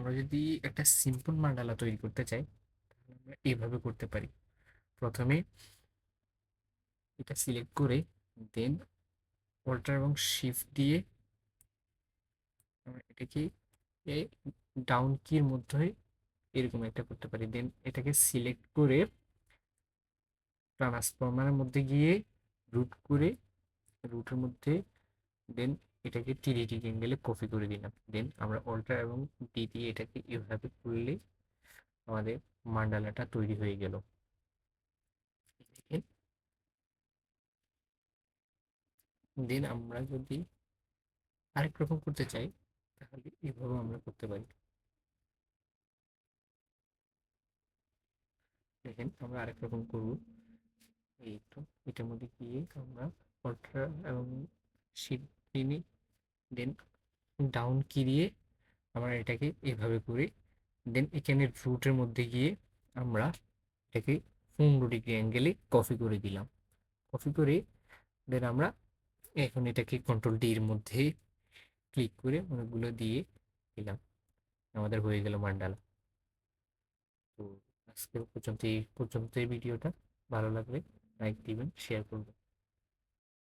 আমরা যদি একটা সিম্পল মান্ডালা তৈরি করতে চাই তাহলে আমরা এইভাবে করতে পারি। প্রথমে এটা সিলেক্ট করে দেন অল্টার এবং শিফট দিয়ে আমরা এটাকে ডাউন কির মধ্যে এরকম একটা করতে পারি। দেন এটাকে সিলেক্ট করে ট্রান্সফরমারের মধ্যে গিয়ে রুট করে রুটের মধ্যে দেন এটাকে 380 অ্যাঙ্গেলে কপি করে দিলাম। দেন আমরা অল্টার এবং ডি দিয়ে এটাকে এভাবে করলে আমাদের মান্ডালাটা তৈরি হয়ে গেল। দেন আমরা যদি আরেক রকম করতে চাই তাহলে এভাবে আমরা করতে পারি। দেখেন আমরা আরেক রকম করবো। এই তো এটার মধ্যে গিয়ে আমরা অল্টার এবং শিফট টেনে দেন ডাউন কি দিয়ে আমরা এটাকে এভাবে করি। দেন এখানে রুটের মধ্যে গিয়ে আমরা এটাকে 15 ডিগ্রি অ্যাঙ্গেলে কপি করে দিলাম। কপি করে দেন আমরা এখন এটাকে কন্ট্রোল ডি এর মধ্যে ক্লিক করে অনেকগুলো দিয়ে দিলাম। আমাদের হয়ে গেল মান্ডালা। তো আজকের পর্যন্ত এই ভিডিওটা ভালো লাগলে লাইক দিবেন, শেয়ার করবেন।